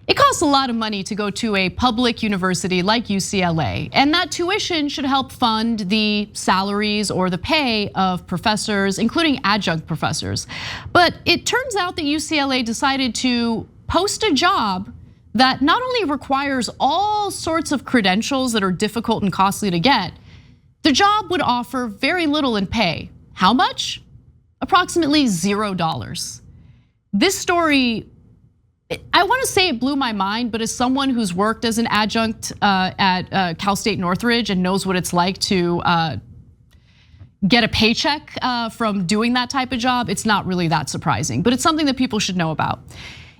It costs a lot of money to go to a public university like UCLA, and that tuition should help fund the salaries or the pay of professors, including adjunct professors. But it turns out that UCLA decided to post a job that not only requires all sorts of credentials that are difficult and costly to get, the job would offer very little in pay. How much? Approximately $0. This story, I want to say it blew my mind, but as someone who's worked as an adjunct at Cal State Northridge and knows what it's like to get a paycheck from doing that type of job, it's not really that surprising, but it's something that people should know about.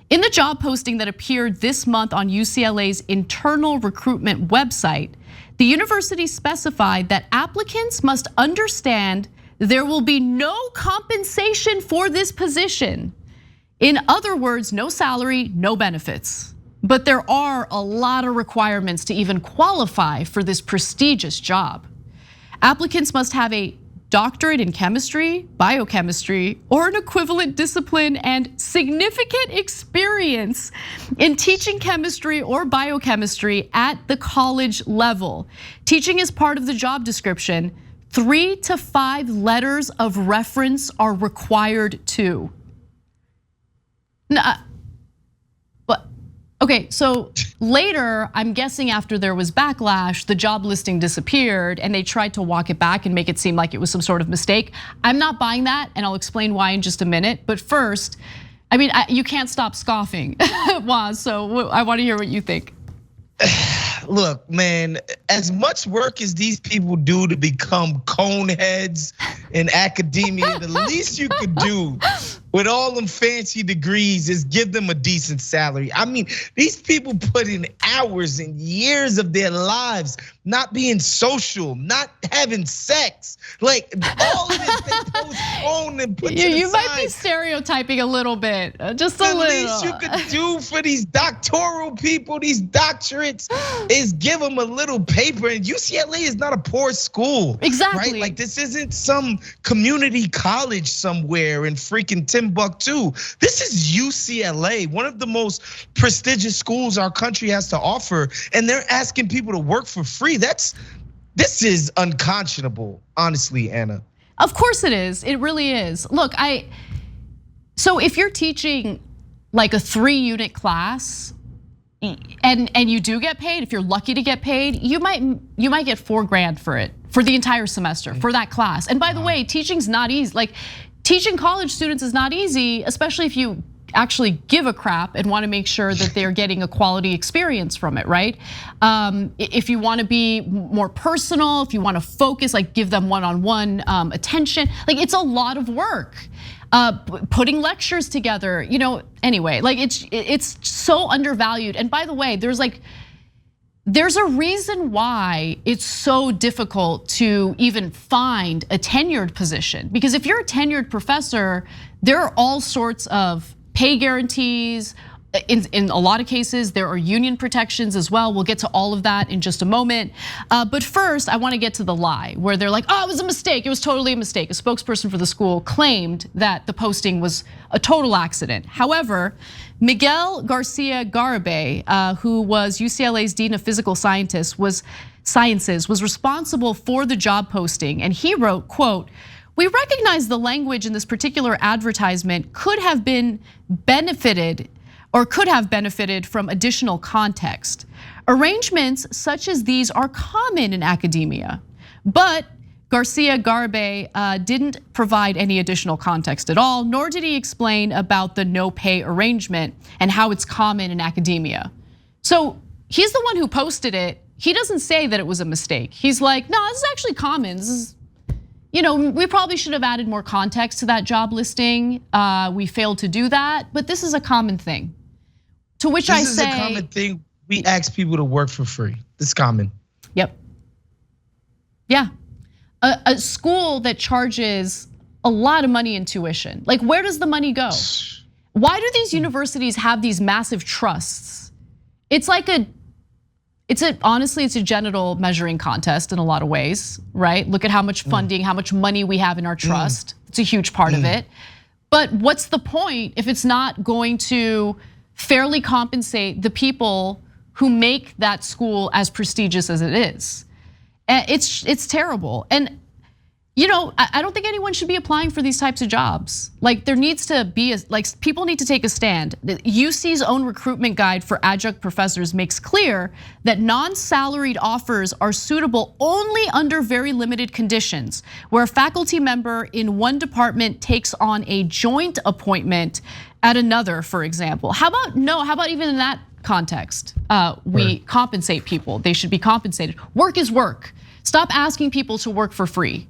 In the job posting that appeared this month on UCLA's internal recruitment website, the university specified that applicants must understand there will be no compensation for this position. In other words, no salary, no benefits. But there are a lot of requirements to even qualify for this prestigious job. Applicants must have a doctorate in chemistry, biochemistry, or an equivalent discipline and significant experience in teaching chemistry or biochemistry at the college level. Teaching is part of the job description. 3 to 5 letters of reference are required too. Okay, so later, I'm guessing after there was backlash, the job listing disappeared and they tried to walk it back and make it seem like it was some sort of mistake. I'm not buying that, and I'll explain why in just a minute. But first, I mean, you can't stop scoffing, Waz, so I want to hear what you think. Look, man, as much work as these people do to become coneheads in academia, the least you could do with all them fancy degrees is give them a decent salary. I mean, these people put in hours and years of their lives not being social, not having sex. Like all of this they postpone and put to the side. You might be stereotyping a little bit, just a little. The least you could do for these doctoral people, these doctorates, is give them a little paper. And UCLA is not a poor school. Exactly. Right? Like this isn't some community college somewhere in freaking Timbuktu. This is UCLA, one of the most prestigious schools our country has to offer, and they're asking people to work for free. This is unconscionable, honestly, Anna. Of course it is. It really is. Look, so if you're teaching like a 3-unit class, and you do get paid, if you're lucky to get paid, you might get $4 grand for it for the entire semester for that class. And by the way, teaching's not easy. Like teaching college students is not easy, especially if you actually give a crap and want to make sure that they're getting a quality experience from it, right? If you want to be more personal, if you want to focus, like give them one-on-one attention, like it's a lot of work. Putting lectures together, anyway, like it's so undervalued. And by the way, there's a reason why it's so difficult to even find a tenured position. Because if you're a tenured professor, there are all sorts of pay guarantees. In a lot of cases, there are union protections as well. We'll get to all of that in just a moment. But first, I want to get to the lie where they're like, oh, it was a mistake. It was totally a mistake. A spokesperson for the school claimed that the posting was a total accident. However, Miguel Garcia Garibay, who was UCLA's Dean of Physical Sciences, was responsible for the job posting. And he wrote, quote, "We recognize the language in this particular advertisement could have benefited from additional context. Arrangements such as these are common in academia, but Garcia Garibay didn't provide any additional context at all, nor did he explain about the no pay arrangement and how it's common in academia." So he's the one who posted it. He doesn't say that it was a mistake. He's like, no, this is actually common. This is, we probably should have added more context to that job listing. We failed to do that, but this is a common thing. To which I say, this is a common thing. We ask people to work for free. This is common. Yep. Yeah, a school that charges a lot of money in tuition. Like, where does the money go? Why do these universities have these massive trusts? Honestly, it's a genital measuring contest in a lot of ways, right? Look at how much funding, how much money we have in our trust. It's a huge part of it. But what's the point if it's not going to fairly compensate the people who make that school as prestigious as it is. It's terrible. And I don't think anyone should be applying for these types of jobs. Like there needs to be people need to take a stand. UC's own recruitment guide for adjunct professors makes clear that non-salaried offers are suitable only under very limited conditions, where a faculty member in one department takes on a joint appointment at another, for example. How about even in that context, we compensate people. They should be compensated. Work is work. Stop asking people to work for free.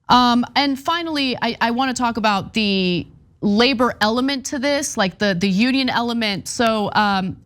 And finally, I want to talk about the labor element to this, like the union element. So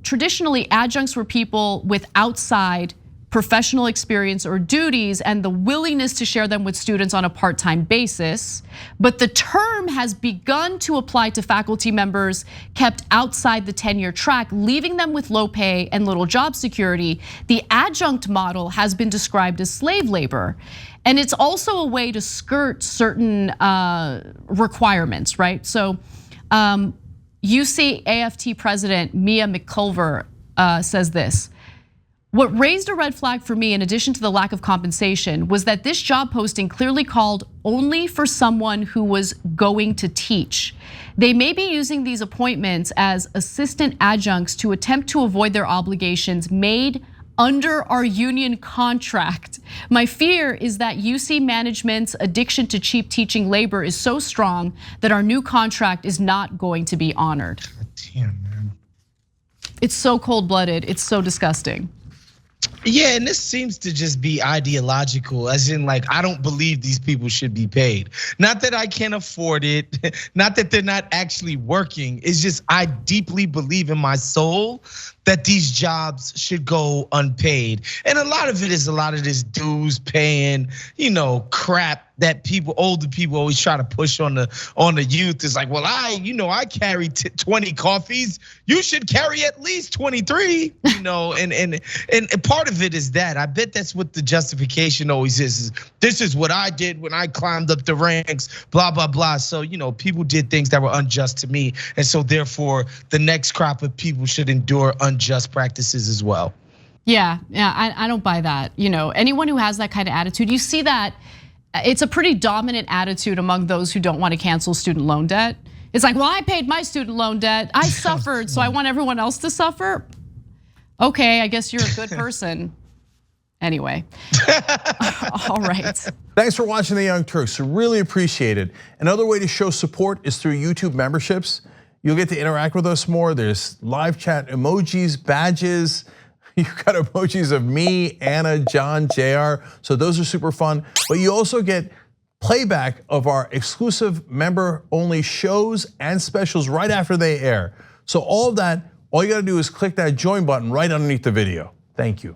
traditionally, adjuncts were people with outside professional experience or duties and the willingness to share them with students on a part-time basis. But the term has begun to apply to faculty members kept outside the tenure track, leaving them with low pay and little job security. The adjunct model has been described as slave labor. And it's also a way to skirt certain requirements, right? So UC AFT president Mia McCulver says this: "What raised a red flag for me, in addition to the lack of compensation, was that this job posting clearly called only for someone who was going to teach. They may be using these appointments as assistant adjuncts to attempt to avoid their obligations made under our union contract. My fear is that UC management's addiction to cheap teaching labor is so strong that our new contract is not going to be honored." Damn, man. It's so cold-blooded, it's so disgusting. Yeah, and this seems to just be ideological, as in like, I don't believe these people should be paid. Not that I can't afford it, not that they're not actually working. It's just I deeply believe in my soul that these jobs should go unpaid. And a lot of it is a lot of this dues paying, crap that older people always try to push on the youth. It's like, well, I carry 20 coffees. You should carry at least 23, and part of it is that. I bet that's what the justification always is this is what I did when I climbed up the ranks, blah, blah, blah. So, people did things that were unjust to me. And so therefore, the next crop of people should endure unjust practices as well. Yeah, I don't buy that. Anyone who has that kind of attitude, you see that it's a pretty dominant attitude among those who don't want to cancel student loan debt. It's like, well, I paid my student loan debt. I suffered, so I want everyone else to suffer. Okay, I guess you're a good person. Anyway, all right. Thanks for watching The Young Turks, really appreciate it. Another way to show support is through YouTube memberships. You'll get to interact with us more. There's live chat emojis, badges. You've got emojis of me, Anna, John, JR. So those are super fun. But you also get playback of our exclusive member-only shows and specials right after they air. So all of that, all you gotta do is click that join button right underneath the video. Thank you.